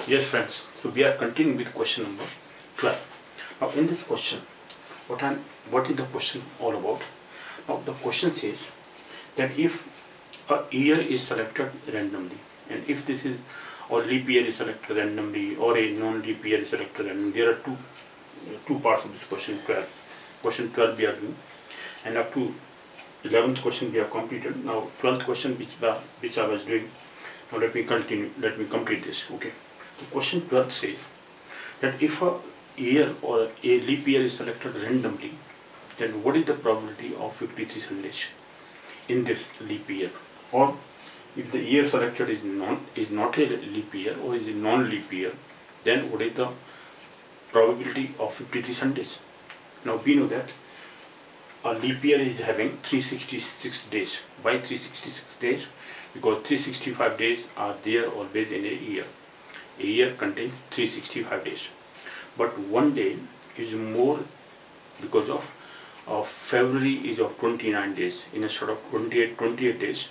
Yes friends, so we are continuing with question number 12. Now in this question, what is the question all about? Now the question says that if a year is selected randomly, and if this is or leap year is selected randomly or a non-leap year is selected randomly, there are two parts of this question 12. Question 12 we are doing, and up to 11th question we have completed. Now 12th question which I was doing. Now let me complete this. Okay. The question 12 says that if a year or a leap year is selected randomly, then what is the probability of 53 Sundays in this leap year? Or if the year selected is not a leap year or is a non-leap year, then what is the probability of 53 Sundays? Now we know that a leap year is having 366 days. Why 366 days? Because 365 days are there always in a year. A year contains 365 days. But one day is more because of February is of 29 days. In a sort of 28 days.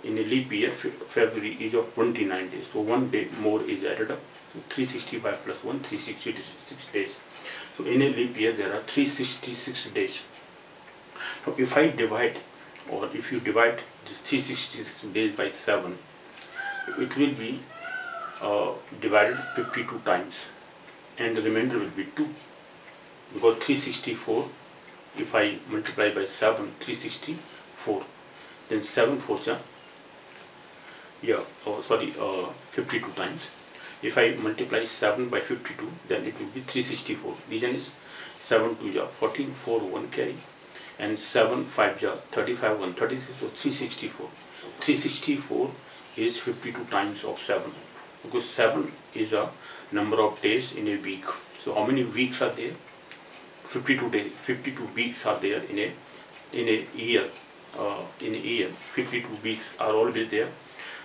In a leap year, February is of 29 days. So one day more is added up. So 365 plus 1, 366 days. So in a leap year there are 366 days. Now if I divide, or if you divide this 366 days by 7, it will be divided 52 times, and the remainder will be 2, because 364, if I multiply by 7, 364, then 7 4s are 52 times. If I multiply 7 by 52, then it will be 364. Reason is 7 2 ja 14, 4 1 carry, and 7 5 ja 35, 1 36, so 364. 364 is 52 times of 7, because 7 is a number of days in a week. So how many weeks are there? 52 days. 52 weeks are there in a year. 52 weeks are always there.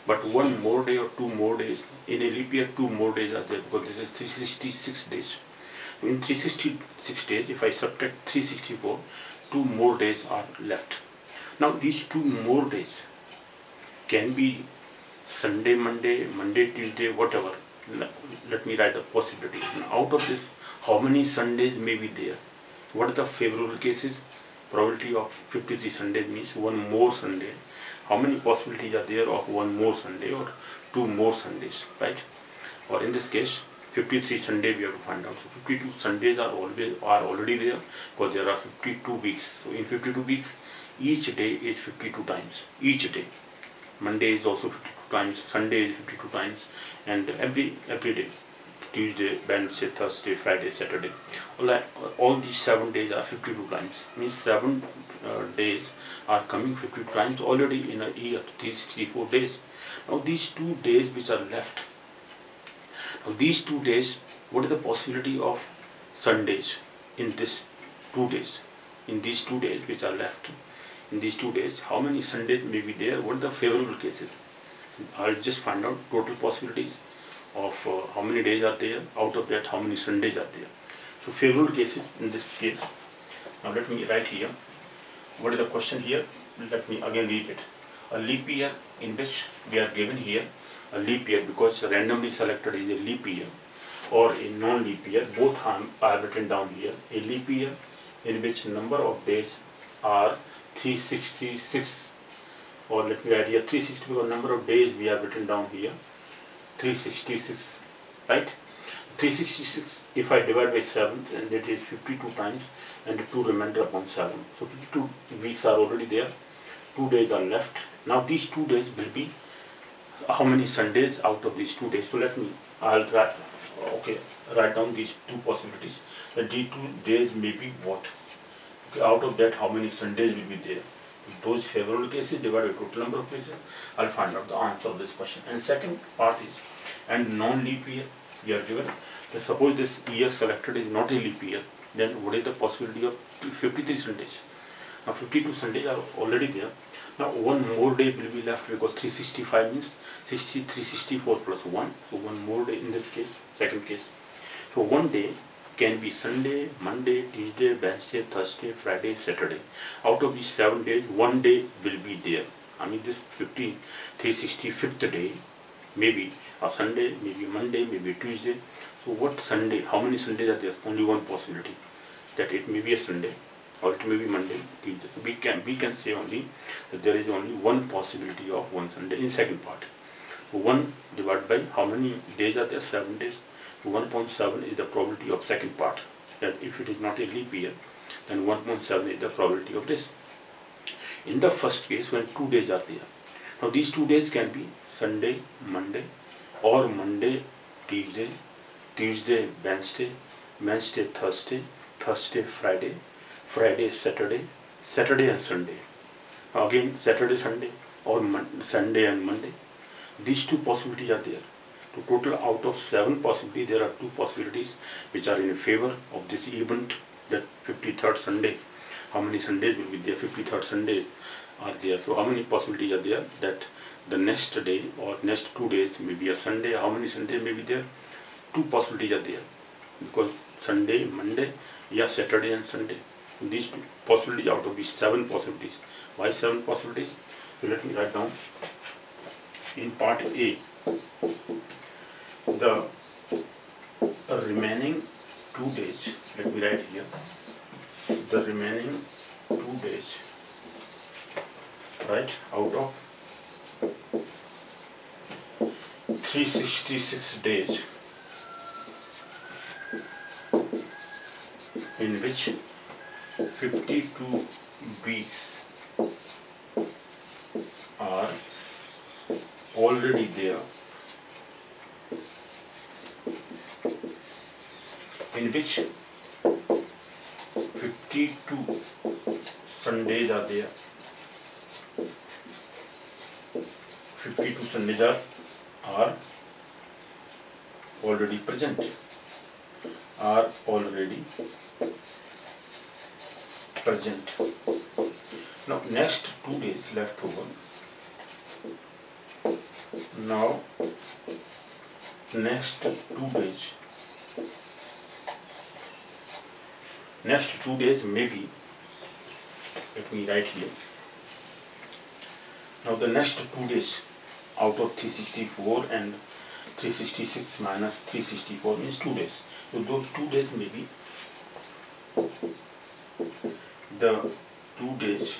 But one more day or 2 more days in a leap year, 2 more days are there, because this is 366 days. So in 366 days, if I subtract 364, 2 more days are left. Now these 2 more days can be Sunday, Monday, Tuesday, whatever. Let me write the possibilities. Out of this, how many Sundays may be there? What are the favorable cases? Probability of 53 Sundays means 1 more Sunday. How many possibilities are there of 1 more Sunday or 2 more Sundays, right? Or in this case, 53 Sunday we have to find out. So 52 Sundays are already there, because there are 52 weeks. So in 52 weeks, each day is 52 times. Each day. Monday is also 52 times, Sunday is 52 times, and every day. Tuesday, Wednesday, Thursday, Friday, Saturday. All these 7 days are 52 times. Means 7 days are coming 52 times already in a year, 364 days. Now these 2 days which are left. Now these 2 days, what is the possibility of Sundays in these 2 days? In these 2 days which are left, in these 2 days, how many Sundays may be there? What are the favorable cases? I'll just find out total possibilities of how many days are there. Out of that, how many Sundays are there? So favorable cases in this case. Now let me write here. What is the question here? Let me again read it. A leap year in which we are given here a leap year, because randomly selected is a leap year or a non-leap year. Both are written down here. A leap year in which number of days are 366, or let me write here 360, because number of days we have written down here 366, right? 366, if I divide by 7, then that is 52 times, and the 2 remainder upon 7. So 52 weeks are already there, 2 days are left. Now these 2 days will be how many Sundays out of these 2 days? So I'll write down these 2 possibilities. That these 2 days may be what? Okay, out of that, how many Sundays will be there? Those favorable cases divided by total number of cases, I'll find out the answer of this question. And second part is, and non-leap year we are given. Suppose this year selected is not a leap year, then what is the possibility of 53 Sundays? Now 52 Sundays are already there. Now 1 more day will be left, because 365 means 364 plus 1. So 1 more day in this case, second case. So 1 day can be Sunday, Monday, Tuesday, Wednesday, Thursday, Friday, Saturday. Out of these 7 days, 1 day will be there. I mean this 365th day maybe a Sunday, maybe Monday, maybe Tuesday. So what Sunday, how many Sundays are there? Only one possibility, that it may be a Sunday or it may be Monday, Tuesday. So we can say only that there is only one possibility of one Sunday in second part. 1 divided by how many days are there? 7 days. 1.7 is the probability of second part. That if it is not a leap year, then 1.7 is the probability of this. In the first case, when 2 days are there, now these 2 days can be Sunday, Monday, or Monday, Tuesday, Tuesday, Wednesday, Wednesday, Thursday, Thursday, Friday, Friday, Saturday, Saturday and Sunday. Again, Saturday, Sunday, or Sunday and Monday. These 2 possibilities are there. To total out of 7 possibilities, there are 2 possibilities which are in favor of this event, that 53rd Sunday. How many Sundays will be there? 53rd Sundays are there. So how many possibilities are there that the next day or next 2 days may be a Sunday? How many Sundays may be there? 2 possibilities are there, because Sunday, Monday, yeah, Saturday and Sunday. These 2 possibilities out of these 7 possibilities. Why 7 possibilities? So let me write down. In part A, the remaining 2 days, let me write here, the remaining 2 days, right, out of 366 days, in which 52 weeks are already there, in which 52 Sundays are there. 52 Sundays are already present, are already present. Now next 2 days left over. Now next 2 days. Next 2 days maybe, let me write here. Now the next 2 days out of 364 and 366 minus 364 means 2 days. So those 2 days may be the 2 days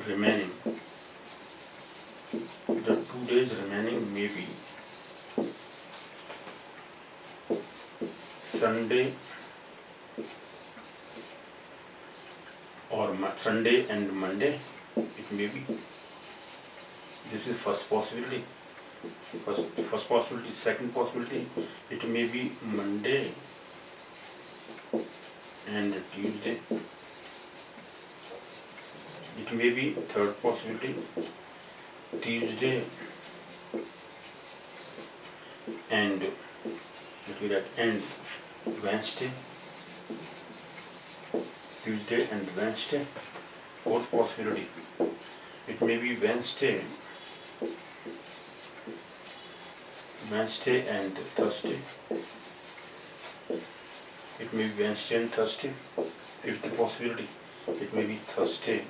remaining. The 2 days remaining may be Sunday or Sunday and Monday. It may be. This is first possibility. First possibility. Second possibility, it may be Monday and Tuesday. It may be third possibility, Tuesday and Wednesday. Tuesday and Wednesday. Fourth possibility, it may be Wednesday and Thursday. It may be Wednesday and Thursday. Fifth possibility, it may be Thursday,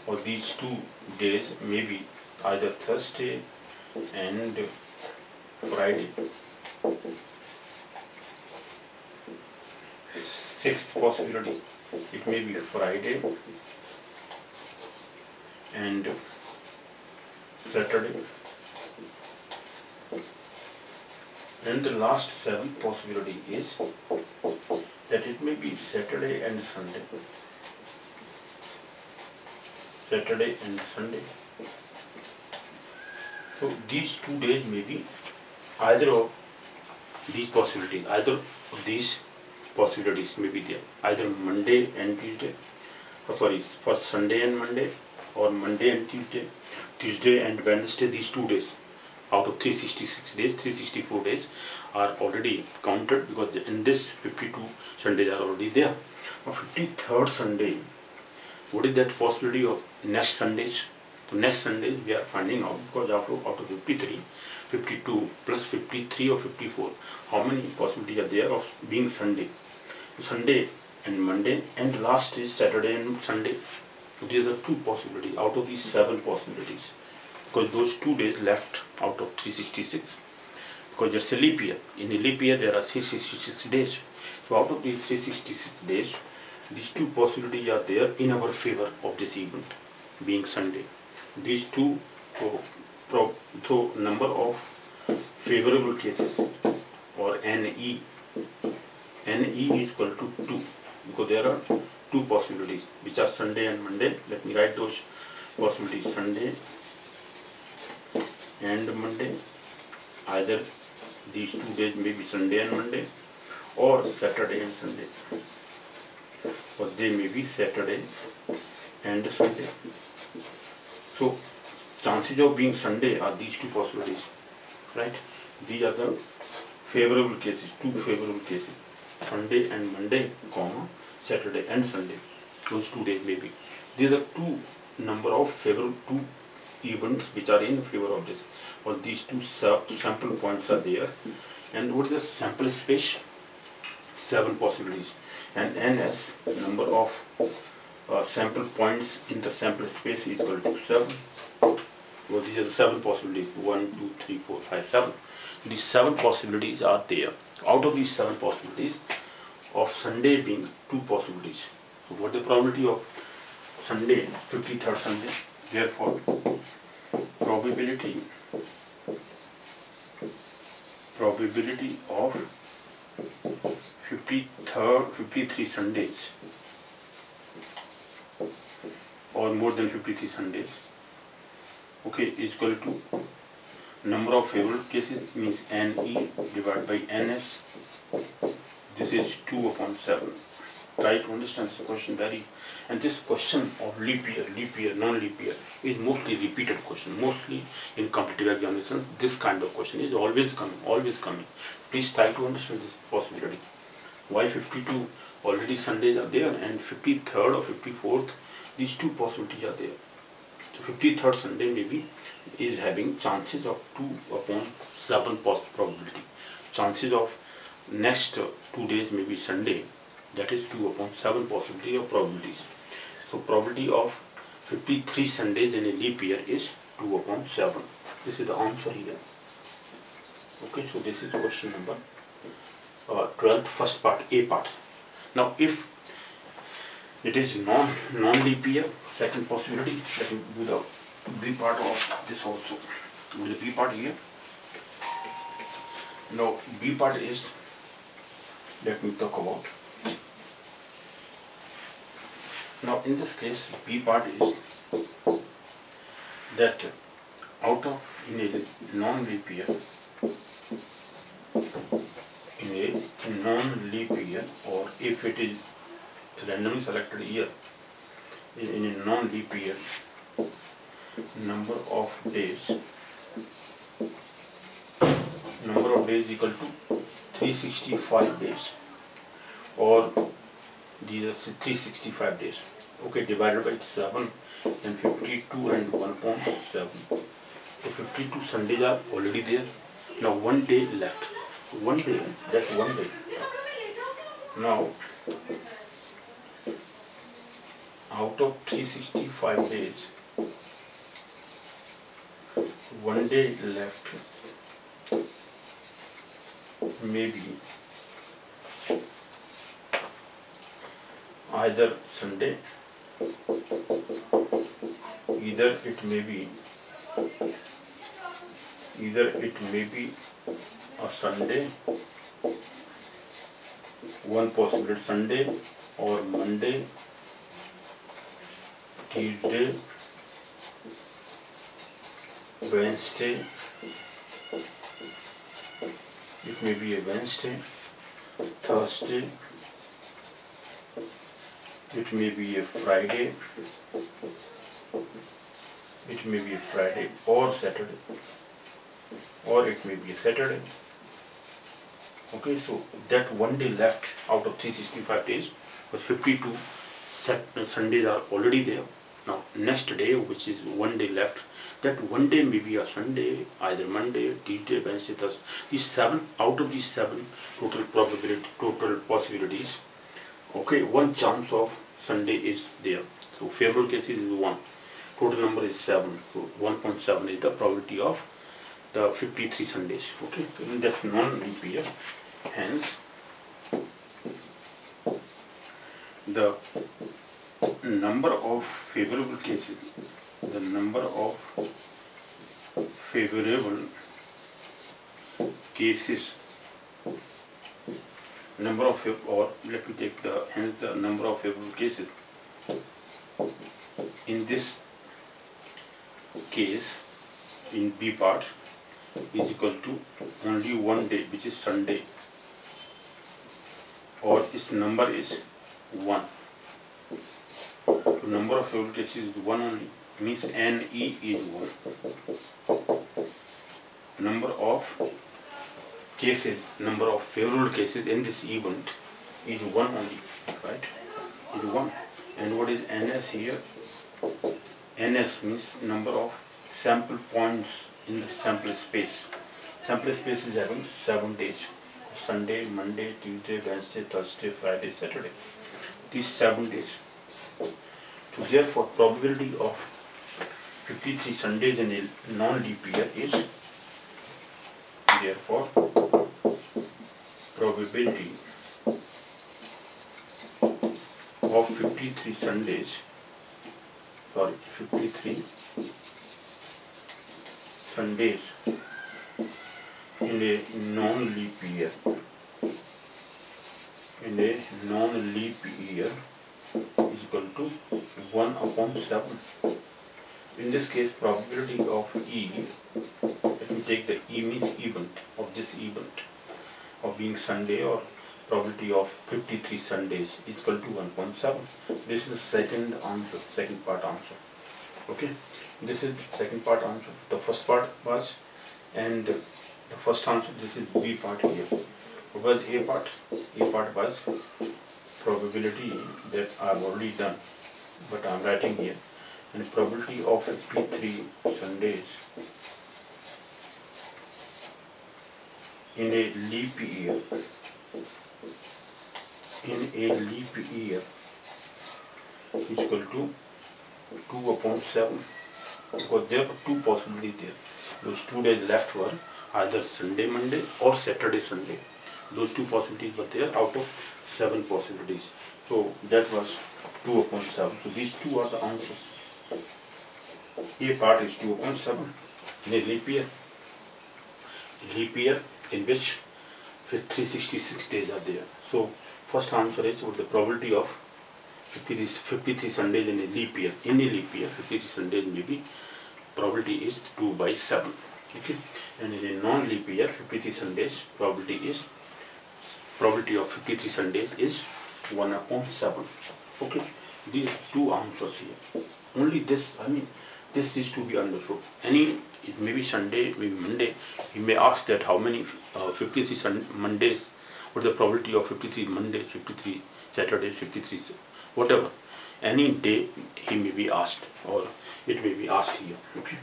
or these 2 days may be either Thursday and Friday. Sixth possibility, it may be Friday and Saturday. And the last 7th possibility is that it may be Saturday and Sunday. Saturday and Sunday. So these 2 days may be either of these possibilities. Either of these possibilities may be there. Either Monday and Tuesday. First Sunday and Monday, or Monday and Tuesday, Tuesday and Wednesday. These 2 days out of 366 days, 364 days are already counted, because in this 52 Sundays are already there. Now 53rd Sunday, what is that possibility of next Sundays? So next Sundays we are finding out, because out of 53, 52 plus 53 or 54, how many possibilities are there of being Sunday? Sunday and Monday, and last is Saturday and Sunday. These are 2 possibilities out of these 7 possibilities, because those 2 days left out of 366, because it's a leap year. In a leap year there are 366 days. So out of these 366 days, these 2 possibilities are there in our favor of this event being Sunday. These 2, so number of favorable cases, or NE is equal to 2, because there are 2 possibilities which are Sunday and Monday. Let me write those possibilities: Sunday and Monday. Either these 2 days may be Sunday and Monday, or Saturday and Sunday, or they may be Saturday and Sunday. So chances of being Sunday are these 2 possibilities, right? These are the favorable cases, 2 favorable cases: Sunday and Monday, comma Saturday and Sunday. Those 2 days may be. These are 2 number of favorable 2 events which are in favor of this, or these 2 sample points are there. And what is the sample space? 7 possibilities, and n as number of sample points in the sample space is equal to 7. Well, these are the 7 possibilities: 1, 2, 3, 4, 5, 7. These 7 possibilities are there. Out of these 7 possibilities, of Sunday being 2 possibilities. So what is the probability of Sunday, 53rd Sunday? Therefore, probability of 53 Sundays, or more than 53 Sundays, okay, is equal to number of favorable cases, means NE divided by NS. This is 2 upon 7. Try to understand this question very. And this question of leap year, non-leap year is mostly repeated question. Mostly in competitive examinations, this kind of question is always coming. Please try to understand this possibility. Why 52 already Sundays are there, and 53rd or 54th, these 2 possibilities are there. So 53rd Sunday maybe is having chances of 2 upon 7 probability. Chances of next 2 days may be Sunday, that is 2 upon 7 possibility of probabilities. So probability of 53 Sundays in a leap year is 2 upon 7. This is the answer here. Okay, so this is question number 12th, first part, A part. Now if it is non-leap year, second possibility, let me do the B part of this also. Do the B part here. Now B part is, let me talk about. Now in this case, B part is that out of, in a non-leap year, or if it is randomly selected year, in a non-leap year, number of days equal to 365 days, or these are 365 days, okay, divided by 7 and 52 and 1.7. So 52 Sundays are already there. Now 1 day left. 1 day, that's 1 day. Now out of 365 days, 1 day left, maybe either Sunday, either it may be a Sunday, one possibility Sunday, or Monday, Tuesday, Wednesday, it may be a Wednesday, Thursday, it may be a Friday, or Saturday, or it may be a Saturday. Okay, so that 1 day left out of 365 days, because 52 Sundays are already there. Now next day, which is 1 day left, that 1 day may be a Sunday, either Monday, Tuesday, Wednesday, Thursday. These 7, out of these 7 total possibilities, okay, 1 chance of Sunday is there. So favorable cases is 1. Total number is 7. So 1.7 is the probability of the 53 Sundays. Okay, so that's non-leap year. Hence, the number of favorable cases, the number of favorable cases, number of, or let me take the, hence the number of favorable cases in this case, in B part, is equal to only one day, which is Sunday, or its number is 1. So number of favorable cases is 1 only, means NE is 1. Number of cases, number of favorable cases in this event is 1 only, right? Is 1. And what is NS here? NS means number of sample points in the sample space. Sample space is having 7 days. Sunday, Monday, Tuesday, Wednesday, Thursday, Friday, Saturday. These 7 days. So therefore probability of 53 Sundays in a non-leap year is, therefore probability of 53 Sundays, 53 Sundays in a non-leap year, is equal to 1/7. In this case, probability of E, let me take the E means event, of this event of being Sunday, or probability of 53 Sundays is equal to 1.7. This is the second answer, second part answer. Okay, this is second part answer. The first part was, and the first answer, this is B part here. What was A part? A part was probability that I've already done, but I'm writing here. And probability of 53 Sundays in a leap year, is equal to 2/7, because there were 2 possibilities there. Those 2 days left were either Sunday, Monday, or Saturday, Sunday. Those 2 possibilities were there out of 7 possibilities. So that was 2/7. So these 2 are the answers. A part is 2/7 in a leap year. Leap year in which 366 days are there. So first answer is what the probability of 53 Sundays in a leap year. In a leap year, 53 Sundays maybe probability is 2/7. Okay, and in a non-leap year, 53 Sundays probability of 53 Sundays is 1/7. Okay, these 2 answers here. Only this, I mean, this is to be understood. It may be Sunday, maybe Monday. He may ask that how many 53 Mondays, what is the probability of 53 Mondays, 53 Saturdays, 53 whatever. Any day he may be asked, or it may be asked here. Okay.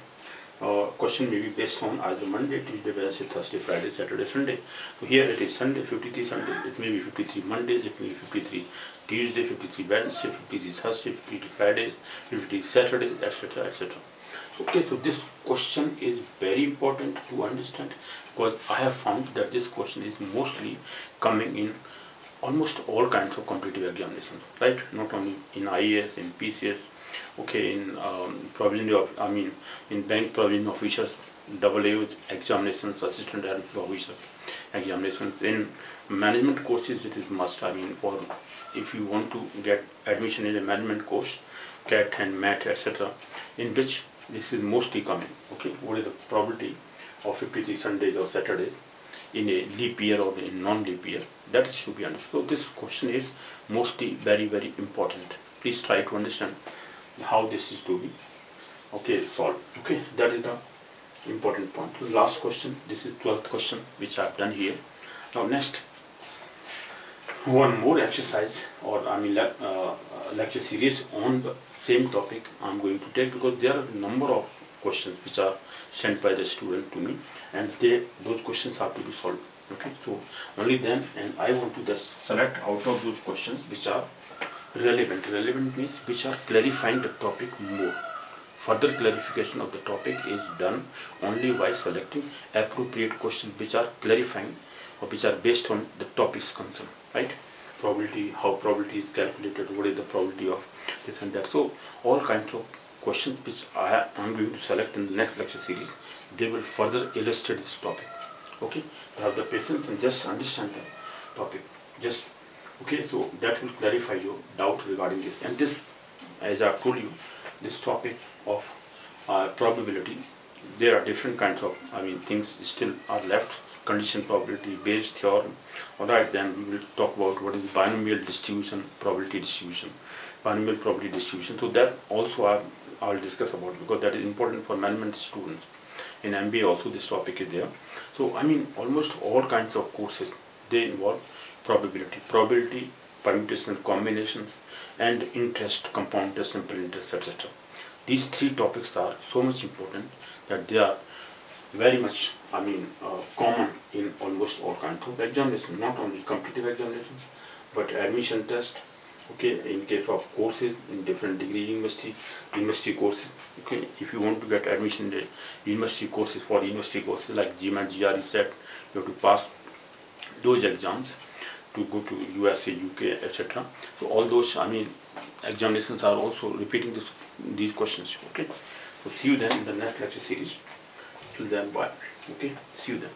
Question may be based on either Monday, Tuesday, Wednesday, Thursday, Friday, Saturday, Sunday. So here it is Sunday, 53 Sunday. It may be 53 Mondays, it may be 53 Tuesday, 53 Wednesday, 53 Thursday, 53 Fridays, 53 Saturdays, etc., etc. Okay, so this question is very important to understand, because I have found that this question is mostly coming in almost all kinds of competitive examinations, right? Not only in IAS, in PCS, okay, in provisional of, I mean, in bank provisional officers, AA examinations, assistant officers examinations. In management courses, it is must. I mean, for if you want to get admission in a management course, CAT and MAT, etc., in which this is mostly coming. Okay, what is the probability of 53 Sundays or Saturdays in a leap year or in non-leap year? That is to be understood. So this question is mostly very, very important. Please try to understand how this is to be solved. Okay, so that is the important point. So last question, this is 12th question which I have done here. Now next, one more exercise, or I mean lecture series on the same topic I am going to take, because there are a number of questions which are sent by the student to me, and those questions have to be solved. Okay, so only then, and I want to just select out of those questions which are Relevant. Relevant means which are clarifying the topic more. Further clarification of the topic is done only by selecting appropriate questions which are clarifying or which are based on the topic's concern, right? Probability, how probability is calculated, what is the probability of this and that. So all kinds of questions which I am going to select in the next lecture series, they will further illustrate this topic. Okay, have the patience and just understand the topic. Just okay, so that will clarify your doubt regarding this. And this, as I told you, this topic of probability, there are different kinds of things still are left. Condition probability, Bayes theorem. Alright, then we will talk about what is binomial distribution, probability distribution, binomial probability distribution. So that also I'll discuss about, because that is important for management students. In MBA also this topic is there. So almost all kinds of courses, they involve probability, permutation, combinations, and interest, compound interest, simple interest, etc. These three topics are so much important that they are very much common in almost all kinds of examinations, not only competitive examinations but admission test. Okay, in case of courses in different degree university courses. Okay, if you want to get admission in university courses, for university courses like GMAT, GRE, SET, you have to pass those exams to go to USA, UK, etc. So all those examinations are also repeating these questions. Okay, so see you then in the next lecture series. Till then, bye. Okay, see you then.